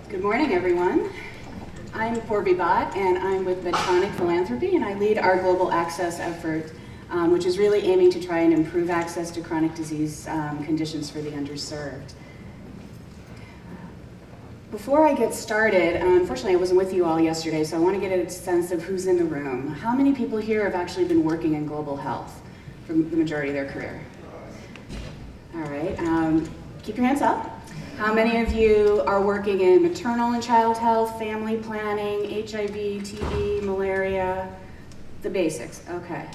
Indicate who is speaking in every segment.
Speaker 1: Good morning, everyone. I'm Paurvi Bhatt, and I'm with Medtronic Philanthropy, and I lead our global access effort, which is really aiming to try and improve access to chronic disease conditions for the underserved. Before I get started, unfortunately I wasn't with you all yesterday, so I want to get a sense of who's in the room. How many people here have actually been working in global health for the majority of their career? All right, keep your hands up. How many of you are working in maternal and child health, family planning, HIV, TB, malaria, the basics? Okay.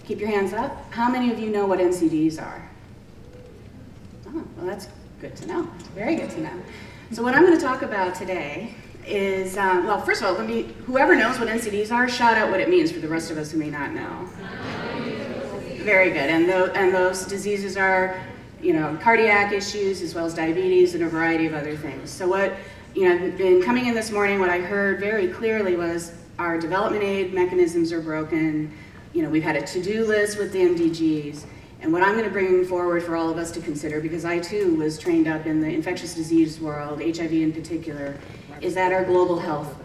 Speaker 1: Keep your hands up. How many of you know what NCDs are? Oh, well, that's good to know. Very good to know. So what I'm going to talk about today is, well, first of all, whoever knows what NCDs are, shout out what it means for the rest of us who may not know. Very good. And those diseases are, you know, cardiac issues as well as diabetes and a variety of other things. So what, you know, in coming in this morning, what I heard very clearly was our development aid mechanisms are broken. You know, we've had a to-do list with the MDGs. And what I'm going to bring forward for all of us to consider, because I too was trained up in the infectious disease world, HIV in particular, is that our global health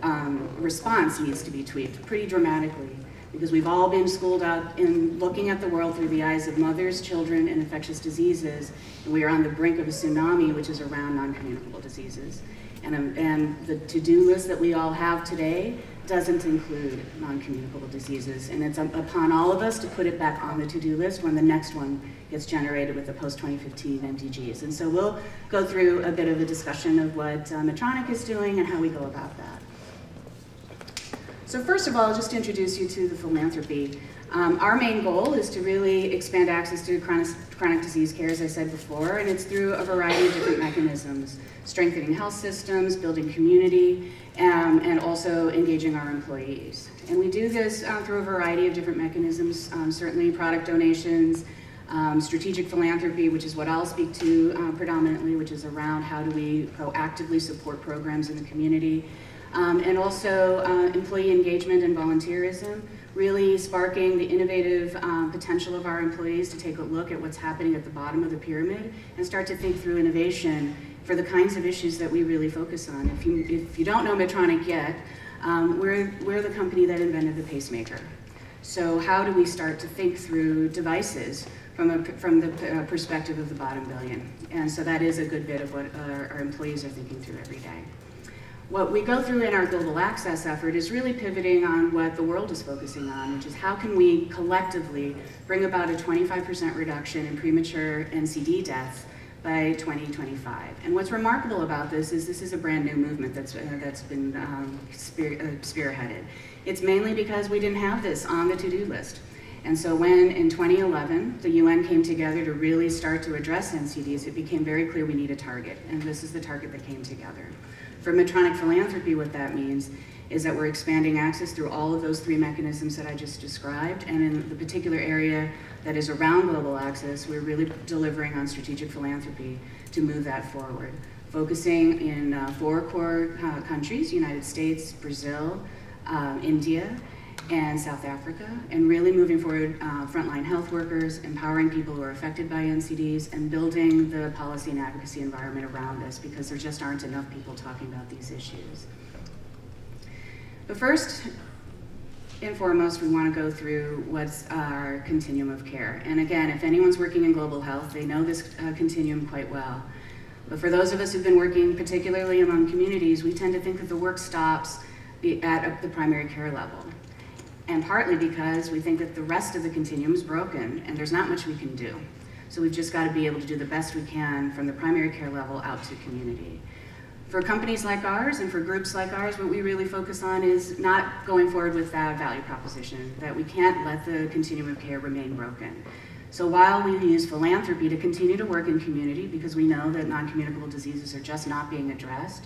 Speaker 1: response needs to be tweaked pretty dramatically. Because we've all been schooled up in looking at the world through the eyes of mothers, children, and infectious diseases. And we are on the brink of a tsunami, which is around non-communicable diseases. And the to-do list that we all have today doesn't include non-communicable diseases. And it's upon all of us to put it back on the to-do list when the next one gets generated with the post-2015 MDGs. And so we'll go through a bit of a discussion of what Medtronic is doing and how we go about that. So first of all, just to introduce you to the philanthropy. Our main goal is to really expand access to chronic disease care, as I said before, and it's through a variety of different mechanisms, strengthening health systems, building community, and also engaging our employees. And we do this through a variety of different mechanisms, certainly product donations, strategic philanthropy, which is what I'll speak to predominantly, which is around how do we proactively support programs in the community. And also employee engagement and volunteerism, really sparking the innovative potential of our employees to take a look at what's happening at the bottom of the pyramid and start to think through innovation for the kinds of issues that we really focus on. If you don't know Medtronic yet, we're the company that invented the pacemaker. So how do we start to think through devices from the perspective of the bottom billion? And so that is a good bit of what our employees are thinking through every day. What we go through in our global access effort is really pivoting on what the world is focusing on, which is how can we collectively bring about a 25% reduction in premature NCD deaths by 2025. And what's remarkable about this is a brand new movement that's been spearheaded. It's mainly because we didn't have this on the to-do list. And so when in 2011, the UN came together to really start to address NCDs, it became very clear we need a target, and this is the target that came together. For Medtronic Philanthropy, what that means is that we're expanding access through all of those three mechanisms that I just described, and in the particular area that is around global access, we're really delivering on strategic philanthropy to move that forward. Focusing in 4 core countries, United States, Brazil, India, and South Africa, and really moving forward frontline health workers, empowering people who are affected by NCDs, and building the policy and advocacy environment around us, because there just aren't enough people talking about these issues. But first and foremost, we want to go through what's our continuum of care. And again, if anyone's working in global health, they know this continuum quite well. But for those of us who've been working particularly among communities, we tend to think that the work stops at the primary care level. And partly because we think that the rest of the continuum is broken and there's not much we can do. So we've just got to be able to do the best we can from the primary care level out to community. For companies like ours and for groups like ours, what we really focus on is not going forward with that value proposition, that we can't let the continuum of care remain broken. So while we use philanthropy to continue to work in community, because we know that non-communicable diseases are just not being addressed,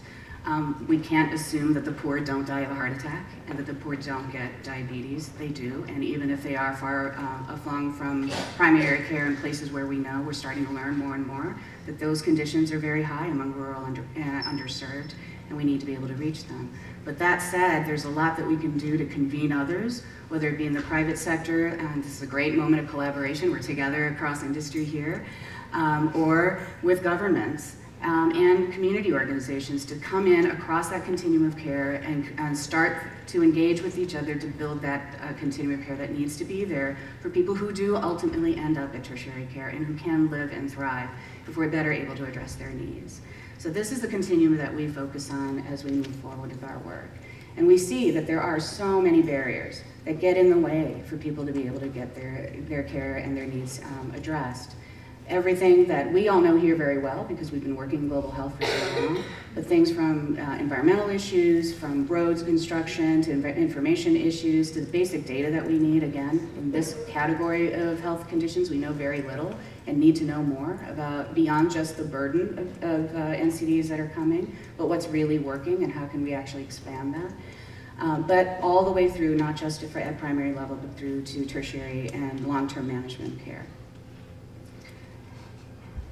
Speaker 1: we can't assume that the poor don't die of a heart attack and that the poor don't get diabetes. They do, and even if they are far flung from primary care in places where we know, we're starting to learn more and more that those conditions are very high among rural underserved, and we need to be able to reach them. But that said, there's a lot that we can do to convene others, whether it be in the private sector, and this is a great moment of collaboration, we're together across industry here, or with governments. and community organizations to come in across that continuum of care and start to engage with each other to build that continuum of care that needs to be there for people who do ultimately end up at tertiary care and who can live and thrive if we're better able to address their needs. So this is the continuum that we focus on as we move forward with our work. And we see that there are so many barriers that get in the way for people to be able to get their care and their needs addressed. Everything that we all know here very well because we've been working in global health for so long, but things from environmental issues, from roads construction, to information issues, to the basic data that we need. Again, in this category of health conditions, we know very little and need to know more about beyond just the burden of NCDs that are coming, but what's really working and how can we actually expand that. But all the way through, not just at primary level, but through to tertiary and long-term management care.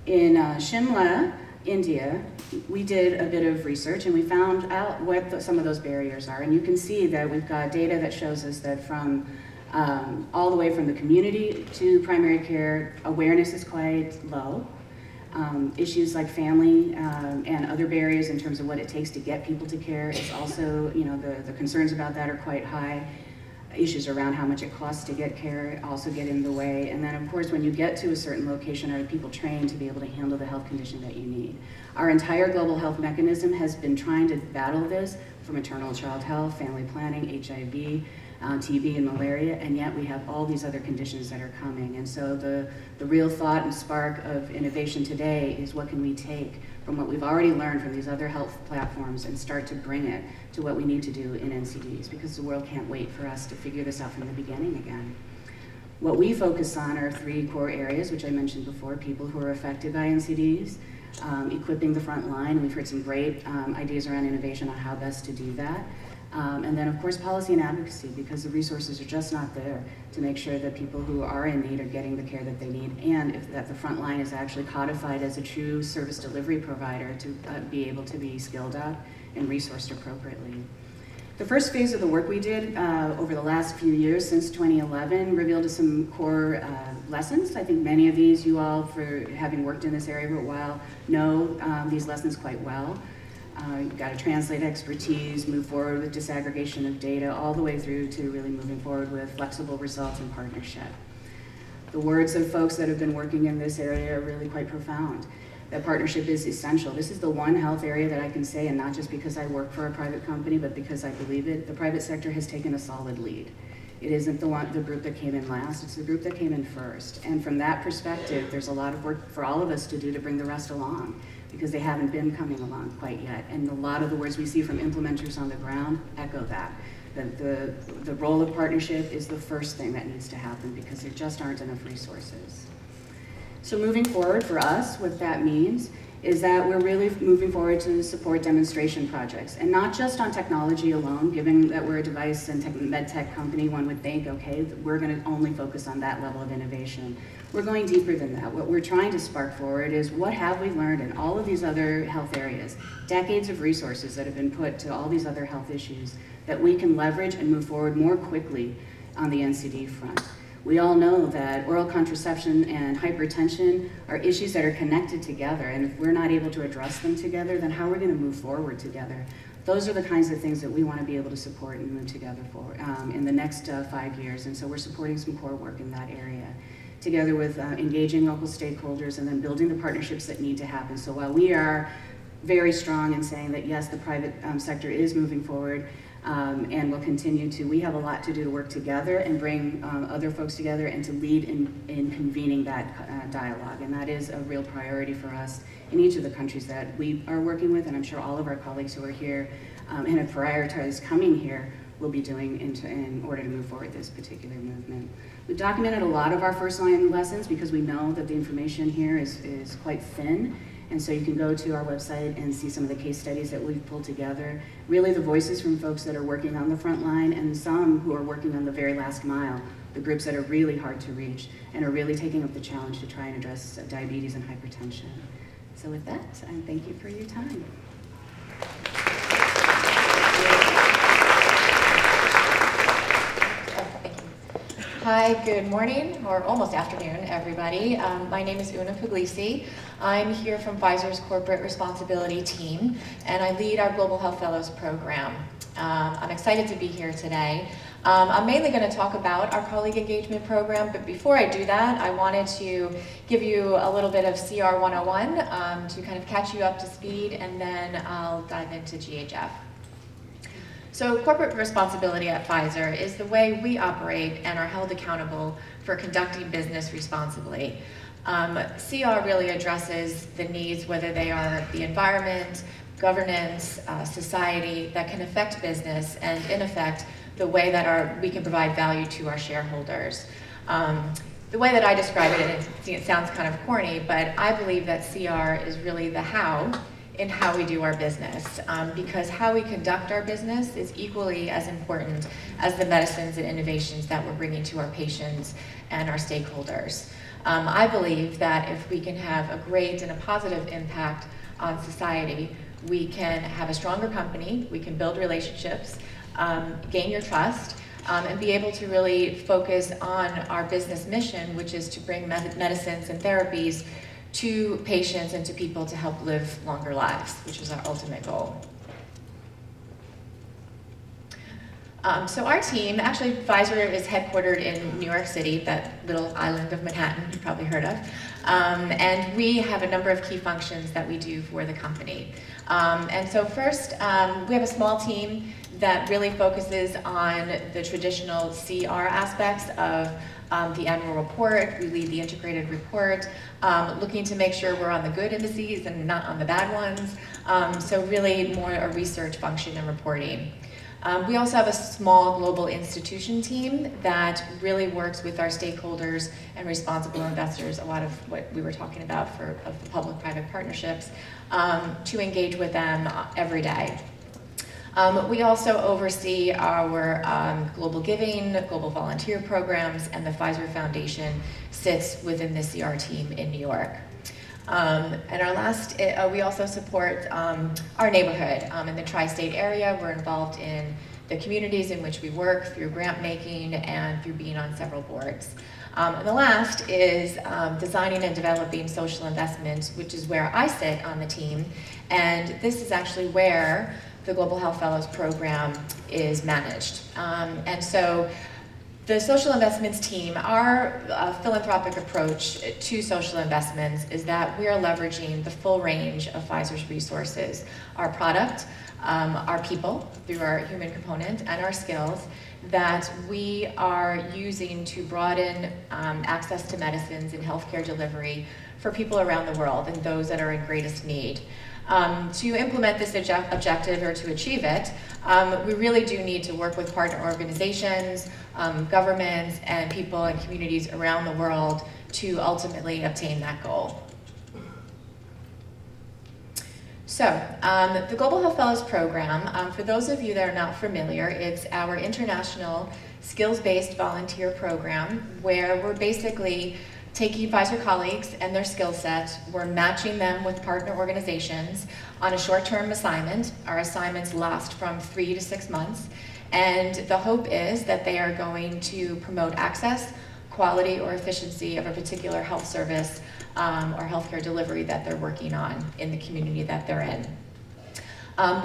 Speaker 1: In Shimla, India, we did a bit of research and we found out what some of those barriers are. And you can see that we've got data that shows us that from all the way from the community to primary care, awareness is quite low. Issues like family and other barriers in terms of what it takes to get people to care is also, the concerns about that are quite high. Issues around how much it costs to get care also get in the way. And then of course, when you get to a certain location, are people trained to be able to handle the health condition that you need? Our entire global health mechanism has been trying to battle this for maternal and child health, family planning, HIV, TB and malaria, and yet we have all these other conditions that are coming. And so the real thought and spark of innovation today is what can we take from what we've already learned from these other health platforms and start to bring it to what we need to do in NCDs, because the world can't wait for us to figure this out from the beginning again. What we focus on are 3 core areas, which I mentioned before: people who are affected by NCDs, equipping the front line. We've heard some great ideas around innovation on how best to do that. And then of course policy and advocacy, because the resources are just not there to make sure that people who are in need are getting the care that they need, and that the front line is actually codified as a true service delivery provider to be able to be skilled up and resourced appropriately. The first phase of the work we did over the last few years, since 2011, revealed some core lessons. I think many of these, you all, for having worked in this area for a while, know these lessons quite well. You've got to translate expertise, move forward with disaggregation of data, all the way through to really moving forward with flexible results and partnership. The words of folks that have been working in this area are really quite profound. That partnership is essential. This is the one health area that I can say, and not just because I work for a private company, but because I believe it, the private sector has taken a solid lead. It isn't the group that came in last, it's the group that came in first. And from that perspective, there's a lot of work for all of us to do to bring the rest along, because they haven't been coming along quite yet. And a lot of the words we see from implementers on the ground echo that. The role of partnership is the first thing that needs to happen, because there just aren't enough resources. So moving forward for us, what that means is that we're really moving forward to support demonstration projects, and not just on technology alone. Given that we're a device and med tech company, one would think, okay, we're going to only focus on that level of innovation. We're going deeper than that. What we're trying to spark forward is, what have we learned in all of these other health areas? Decades of resources that have been put to all these other health issues that we can leverage and move forward more quickly on the NCD front. We all know that oral contraception and hypertension are issues that are connected together, and if we're not able to address them together, then how are we going to move forward together? Those are the kinds of things that we want to be able to support and move together for in the next 5 years, and so we're supporting some core work in that area, together with engaging local stakeholders and then building the partnerships that need to happen. So while we are very strong in saying that yes, the private sector is moving forward, and will continue to, we have a lot to do to work together and bring other folks together and to lead in convening that dialogue. And that is a real priority for us in each of the countries that we are working with, and I'm sure all of our colleagues who are here and have prioritized coming here will be doing in order to move forward this particular movement. We've documented a lot of our first line lessons because we know that the information here is quite thin. And so you can go to our website and see some of the case studies that we've pulled together. Really the voices from folks that are working on the front line, and some who are working on the very last mile, the groups that are really hard to reach and are really taking up the challenge to try and address diabetes and hypertension. So with that, I thank you for your time.
Speaker 2: Hi, Hi, good morning, or almost afternoon, everybody. My name is Oonagh Puglisi. I'm here from Pfizer's Corporate Responsibility team, and I lead our Global Health Fellows program. I'm excited to be here today. I'm mainly going to talk about our colleague engagement program, but before I do that, I wanted to give you a little bit of CR 101 to kind of catch you up to speed, and then I'll dive into GHF. So corporate responsibility at Pfizer is the way we operate and are held accountable for conducting business responsibly. CR really addresses the needs, whether they are the environment, governance, society, that can affect business, and in effect, the way that we can provide value to our shareholders. The way that I describe it, and it sounds kind of corny, but I believe that CR is really the how in how we do our business, because how we conduct our business is equally as important as the medicines and innovations that we're bringing to our patients and our stakeholders. I believe that if we can have a great and a positive impact on society, we can have a stronger company, we can build relationships, gain your trust, and be able to really focus on our business mission, which is to bring medicines and therapies to patients and to people to help live longer lives, which is our ultimate goal. So our team, actually Pfizer is headquartered in New York City, that little island of Manhattan you've probably heard of, and we have a number of key functions that we do for the company. And so first, we have a small team that really focuses on the traditional CR aspects of the annual report. We lead the integrated report, looking to make sure we're on the good indices and not on the bad ones. So really more a research function and reporting. We also have a small global institution team that really works with our stakeholders and responsible investors, a lot of what we were talking about of the public-private partnerships, to engage with them every day. We also oversee our global giving, global volunteer programs, and the Pfizer Foundation sits within the CR team in New York. And our last, we also support our neighborhood in the tri-state area. We're involved in the communities in which we work through grant making and through being on several boards. And the last is designing and developing social investments, which is where I sit on the team. And this is actually where the Global Health Fellows program is managed. And so the social investments team, our philanthropic approach to social investments is that we are leveraging the full range of Pfizer's resources, our product, our people through our human component, and our skills that we are using to broaden access to medicines and healthcare delivery for people around the world and those that are in greatest need. To implement this objective or to achieve it, we really do need to work with partner organizations, governments, and people and communities around the world to ultimately obtain that goal. So, the Global Health Fellows program, for those of you that are not familiar, it's our international skills-based volunteer program where we're basically taking Pfizer colleagues and their skill set, we're matching them with partner organizations on a short-term assignment. Our assignments last from 3 to 6 months, and the hope is that they are going to promote access, quality, or efficiency of a particular health service or healthcare delivery that they're working on in the community that they're in.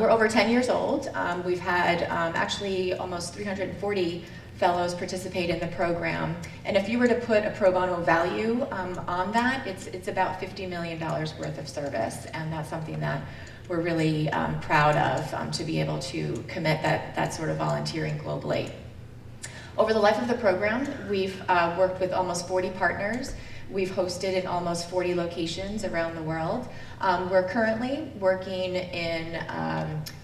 Speaker 2: We're over 10 years old. We've had actually almost 340 fellows participate in the program. And if you were to put a pro bono value on that, it's about $50 million worth of service. And that's something that we're really proud of, to be able to commit that sort of volunteering globally. Over the life of the program, we've worked with almost 40 partners. We've hosted in almost 40 locations around the world. We're currently working in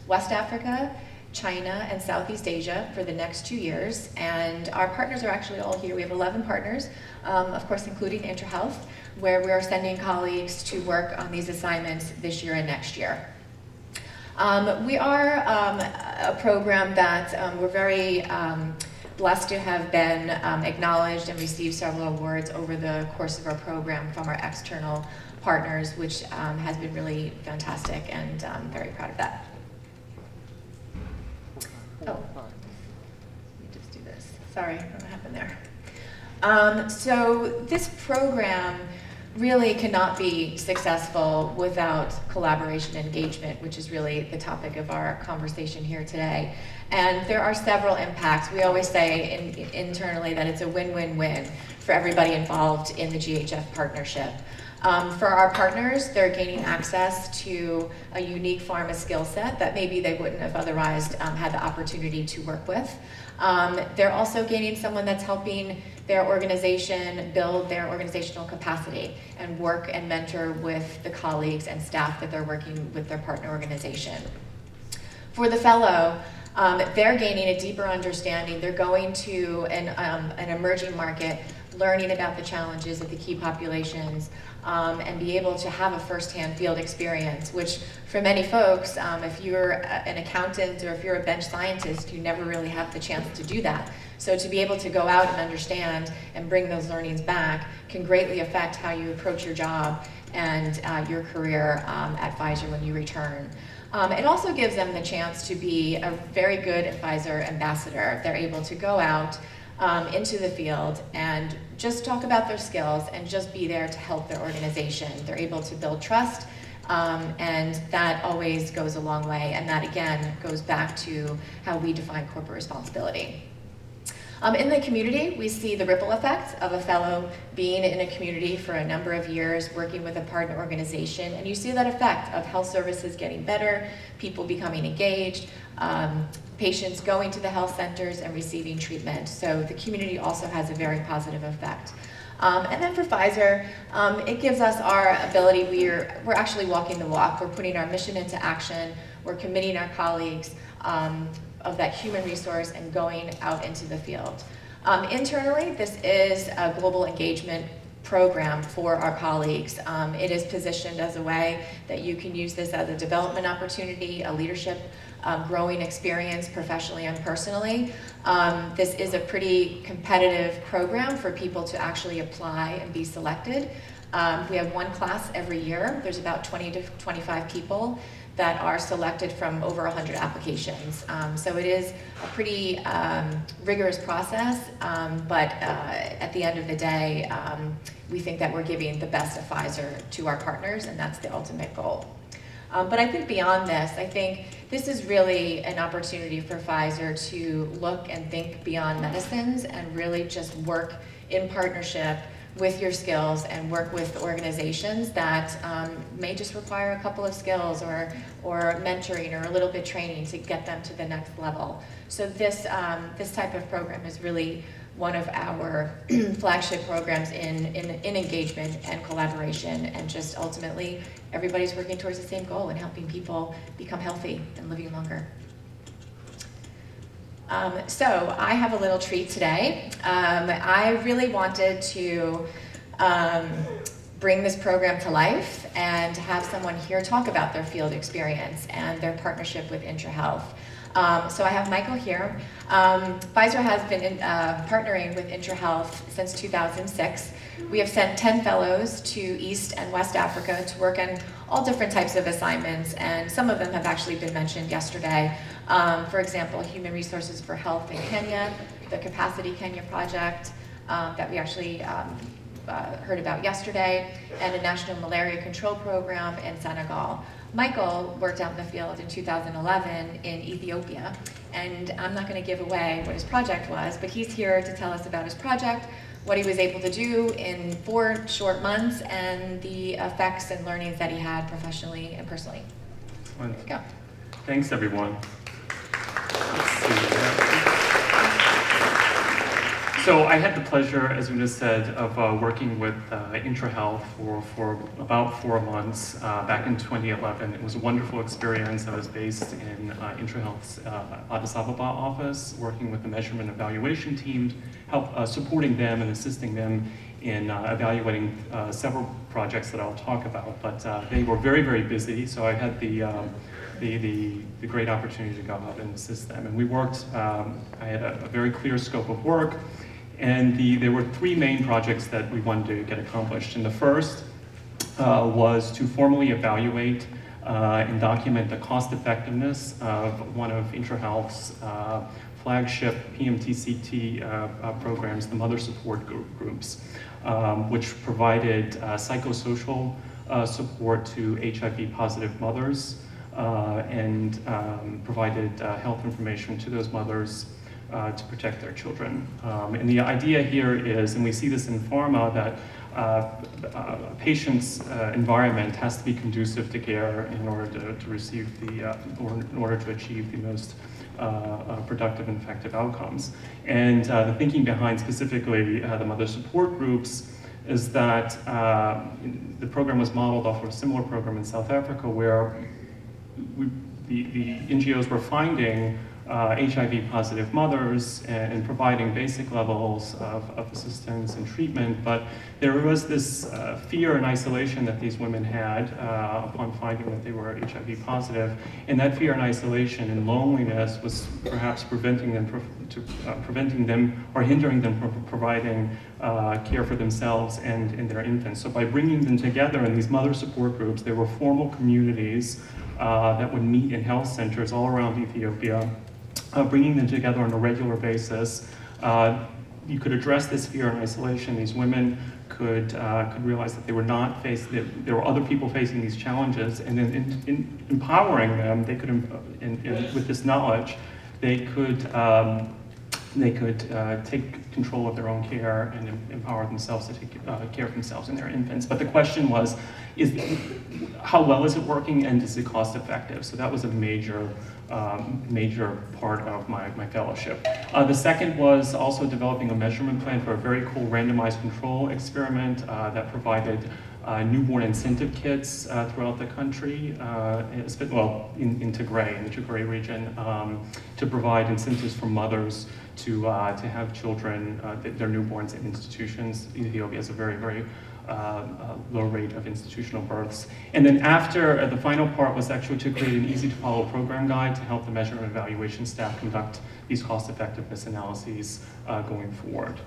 Speaker 2: West Africa, China, and Southeast Asia for the next 2 years, and our partners are actually all here. We have 11 partners, of course including IntraHealth, where we are sending colleagues to work on these assignments this year and next year. We are a program that we're very blessed to have been acknowledged and received several awards over the course of our program from our external partners, which has been really fantastic, and I'm very proud of that. Oh, let me just do this. Sorry, I don't know what happened there. So this program really cannot be successful without collaboration and engagement, which is really the topic of our conversation here today. And there are several impacts. We always say internally that it's a win-win-win for everybody involved in the GHF partnership. For our partners, they're gaining access to a unique pharma skill set that maybe they wouldn't have otherwise had the opportunity to work with. They're also gaining someone that's helping their organization build their organizational capacity and work and mentor with the colleagues and staff that they're working with their partner organization. For the fellow, they're gaining a deeper understanding. They're going to an emerging market, learning about the challenges of the key populations, and be able to have a firsthand field experience, which for many folks, if you're an accountant or if you're a bench scientist, you never really have the chance to do that. So to be able to go out and understand and bring those learnings back can greatly affect how you approach your job and your career at Pfizer when you return. It also gives them the chance to be a very good Pfizer ambassador. They're able to go out into the field and just talk about their skills and just be there to help their organization. They're able to build trust, and that always goes a long way, and that again goes back to how we define corporate responsibility. In the community, we see the ripple effect of a fellow being in a community for a number of years, working with a partner organization, and you see that effect of health services getting better, people becoming engaged, patients going to the health centers and receiving treatment. So the community also has a very positive effect. And then for Pfizer, it gives us our ability, we're actually walking the walk. We're putting our mission into action. We're committing our colleagues of that human resource and going out into the field. Internally, this is a global engagement program for our colleagues. It is positioned as a way that you can use this as a development opportunity, a leadership growing experience professionally and personally. This is a pretty competitive program for people to actually apply and be selected. We have one class every year. There's about 20 to 25 people that are selected from over 100 applications. So it is a pretty rigorous process, but at the end of the day, we think that we're giving the best of Pfizer to our partners, and that's the ultimate goal. But I think beyond this, I think this is really an opportunity for Pfizer to look and think beyond medicines and really just work in partnership with your skills and work with organizations that may just require a couple of skills or mentoring or a little bit training to get them to the next level. So this type of program is really one of our flagship programs in engagement and collaboration, and just ultimately everybody's working towards the same goal and helping people become healthy and living longer. So I have a little treat today. I really wanted to bring this program to life and have someone here talk about their field experience and their partnership with IntraHealth. So I have Michael here. Pfizer has been partnering with IntraHealth since 2006. We have sent 10 fellows to East and West Africa to work on all different types of assignments, and some of them have actually been mentioned yesterday. For example, Human Resources for Health in Kenya, the Capacity Kenya project that we actually heard about yesterday, and a National Malaria Control Program in Senegal. Michael worked out in the field in 2011 in Ethiopia, and I'm not going to give away what his project was, but he's here to tell us about his project, what he was able to do in 4 short months, and the effects and learnings that he had professionally and personally. There you go.
Speaker 3: Thanks, everyone. So I had the pleasure, as Oonagh said, of working with IntraHealth for about 4 months back in 2011. It was a wonderful experience. I was based in IntraHealth's Addis Ababa office, working with the measurement evaluation team, supporting them and assisting them in evaluating several projects that I'll talk about. But they were very, very busy, so I had the great opportunity to go out and assist them. And we worked, I had a very clear scope of work, and there were 3 main projects that we wanted to get accomplished. And the first was to formally evaluate and document the cost effectiveness of one of IntraHealth's flagship PMTCT programs, the mother support groups, which provided psychosocial support to HIV-positive mothers and provided health information to those mothers to protect their children. And the idea here is, and we see this in pharma, that a patient's environment has to be conducive to care in order to receive or in order to achieve the most productive and effective outcomes. And the thinking behind specifically the mother support groups is that the program was modeled off of a similar program in South Africa where the NGOs were finding HIV-positive mothers and providing basic levels of assistance and treatment, but there was this fear and isolation that these women had upon finding that they were HIV positive, and that fear and isolation and loneliness was perhaps preventing them or hindering them from providing care for themselves and their infants. So by bringing them together in these mother support groups, there were formal communities that would meet in health centers all around Ethiopia, bringing them together on a regular basis. You could address this fear and isolation. These women could realize that they were not faced, that there were other people facing these challenges, and then in empowering them, they could, with this knowledge, they could take control of their own care and empower themselves to take care of themselves and their infants. But the question was, how well is it working, and is it cost effective? So that was a major part of my fellowship. The second was also developing a measurement plan for a very cool randomized control experiment that provided newborn incentive kits throughout the country, in Tigray, in the Tigray region, to provide incentives for mothers to have children, their newborns in institutions. Ethiopia has a very, very low rate of institutional births. And then after, the final part was actually to create an easy-to-follow program guide to help the measurement and evaluation staff conduct these cost-effectiveness analyses going forward.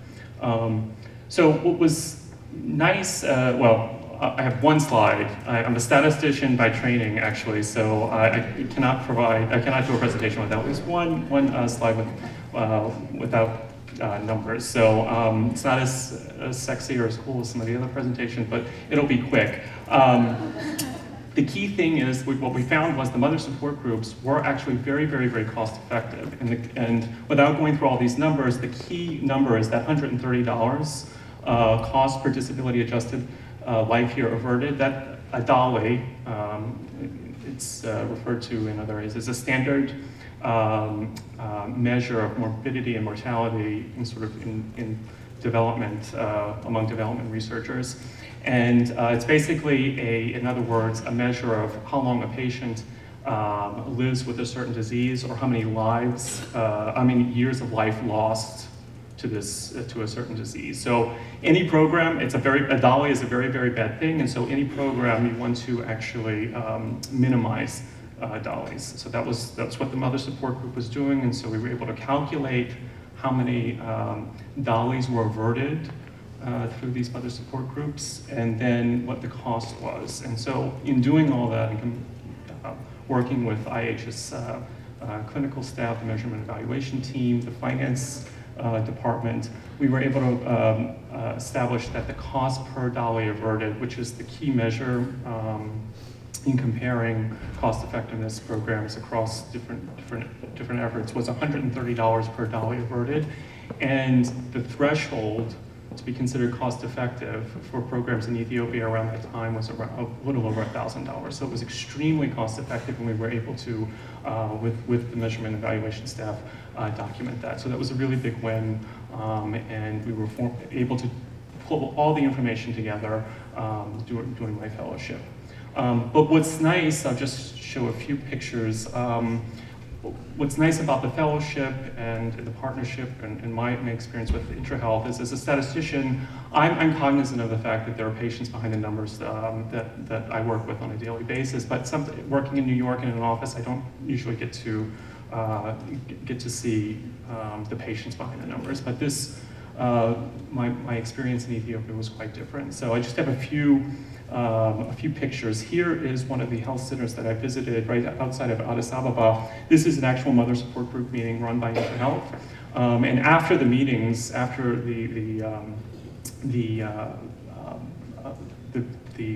Speaker 3: So what was nice, I have one slide. I'm a statistician by training, actually, so I cannot do a presentation without at least one slide without numbers. So it's not as sexy or as cool as some of the other presentations, but it'll be quick. The key thing is, what we found was the mother support groups were actually very, very, very cost effective. And without going through all these numbers, the key number is that $130 cost per disability adjusted life year averted. That a DALI, it's referred to in other areas as a standard measure of morbidity and mortality in development, among development researchers. And it's basically, in other words, a measure of how long a patient lives with a certain disease, or how many years of life lost to a certain disease. So any program, a DALI is a very, very bad thing, and so any program you want to actually minimize DALIs. So that's what the mother support group was doing, and so we were able to calculate how many DALIs were averted through these mother support groups, and then what the cost was. And so in doing all that, and working with IH's clinical staff, the measurement evaluation team, the finance department, we were able to establish that the cost per DALI averted, which is the key measure in comparing cost effectiveness programs across different efforts, was $130 per DALI averted, and the threshold to be considered cost effective for programs in Ethiopia around that time was around a little over $1,000. So it was extremely cost effective, and we were able to, with the measurement and evaluation staff, document that. So that was a really big win, and we were able to pull all the information together during my fellowship. But what's nice, I'll just show a few pictures. What's nice about the fellowship and the partnership and my experience with IntraHealth is, as a statistician, I'm cognizant of the fact that there are patients behind the numbers that I work with on a daily basis. But working in New York in an office, I don't usually get to see the patients behind the numbers. But this, my experience in Ethiopia was quite different. So I just have a few a few pictures. Here is one of the health centers that I visited right outside of Addis Ababa. This is an actual mother support group meeting run by IntraHealth. And after the meetings, after the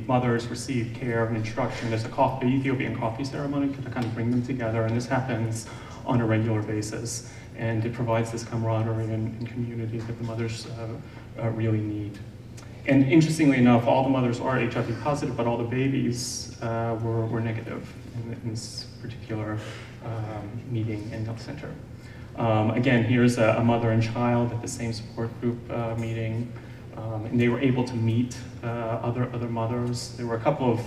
Speaker 3: mothers receive care and instruction, there's a Ethiopian coffee ceremony to kind of bring them together, and this happens on a regular basis. And it provides this camaraderie and community that the mothers really need. And interestingly enough, all the mothers are HIV positive, but all the babies were negative in this particular meeting and health center. Again, here's a mother and child at the same support group meeting, and they were able to meet other mothers. There were a couple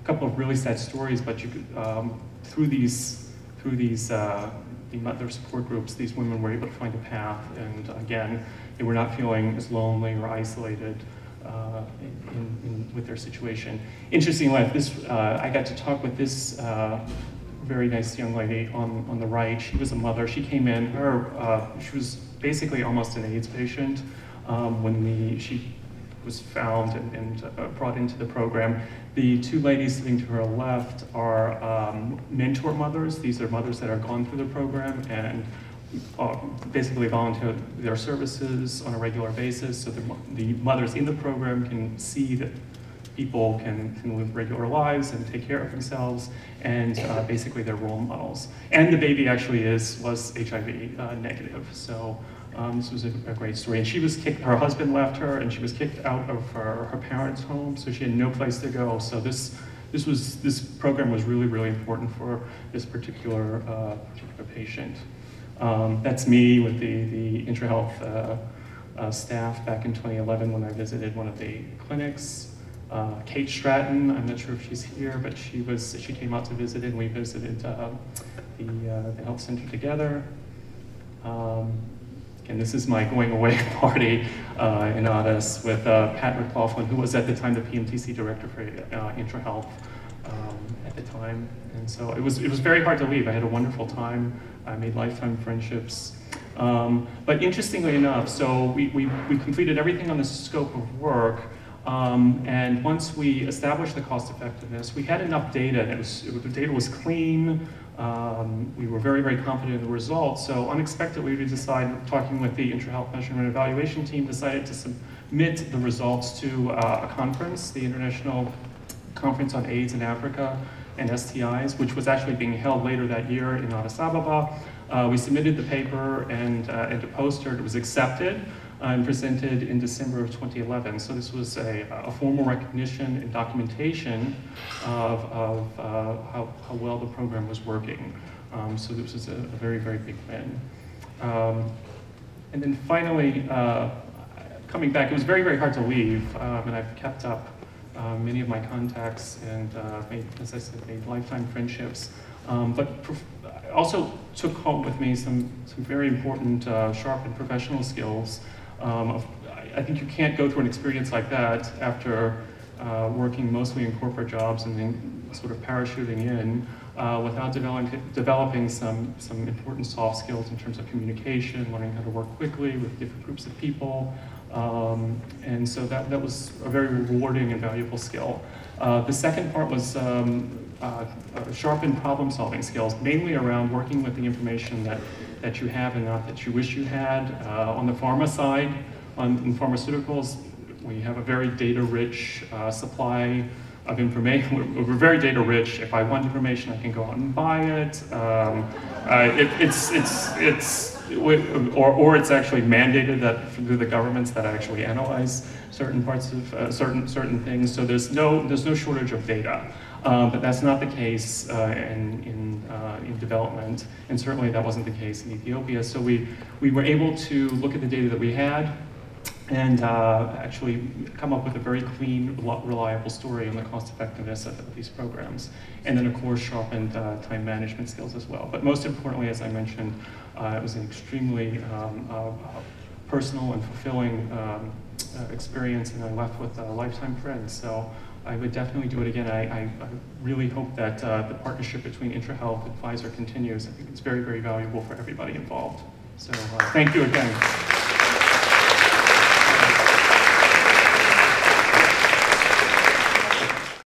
Speaker 3: of really sad stories, but you could, through these the mother support groups, these women were able to find a path, and again, they were not feeling as lonely or isolated with their situation. Interestingly enough, I got to talk with this very nice young lady on the right. She was a mother. She came in. She was basically almost an AIDS patient when she was found and brought into the program. The two ladies sitting to her left are mentor mothers. These are mothers that are gone through the program and basically volunteer their services on a regular basis, so the mothers in the program can see that people can live regular lives and take care of themselves, and basically they're role models. And the baby actually was HIV negative, so this was a great story. And she was kicked, her husband left her, and she was kicked out of her parents' home, so she had no place to go. So this program was really, really important for this particular patient. That's me with the IntraHealth staff back in 2011 when I visited one of the clinics. Kate Stratton, I'm not sure if she's here, but she came out to visit, and we visited the health center together. And this is my going away party in Addis with Pat McLaughlin, who was at the time the PMTC director for IntraHealth at the time. And so it was very hard to leave. I had a wonderful time. I made lifetime friendships. But interestingly enough, so we completed everything on the scope of work. And once we established the cost effectiveness, we had enough data. The data was clean. We were very, very confident in the results. So unexpectedly, we decided, talking with the IntraHealth Measurement Evaluation team, decided to submit the results to a conference, the International Conference on AIDS in Africa and STIs, which was actually being held later that year in Addis Ababa. We submitted the paper and a poster. It was accepted and presented in December of 2011. So this was a formal recognition and documentation of how well the program was working. So this was a very, very big win. And then finally, coming back, it was very, very hard to leave, and I've kept up many of my contacts and made, as I said, made lifetime friendships. But I also took home with me some very important sharpened professional skills. I think you can't go through an experience like that after working mostly in corporate jobs and then sort of parachuting in without developing some important soft skills in terms of communication, learning how to work quickly with different groups of people. And so that was a very rewarding and valuable skill. The second part was sharpened problem-solving skills, mainly around working with the information that you have and not that you wish you had. On the pharma side, in pharmaceuticals, we have a very data-rich supply of information. We're very data-rich. If I want information, I can go out and buy it. Or it's actually mandated that through the governments that actually analyze certain parts of certain things. So there's no shortage of data. But that's not the case in development, and certainly that wasn't the case in Ethiopia. So we were able to look at the data that we had and actually come up with a very clean, reliable story on the cost effectiveness of these programs. And then of course sharpened time management skills as well. But most importantly, as I mentioned, it was an extremely personal and fulfilling experience, and I left with lifetime friends. So I would definitely do it again. I really hope that the partnership between IntraHealth and Pfizer continues. I think it's very, very valuable for everybody involved. So thank you again.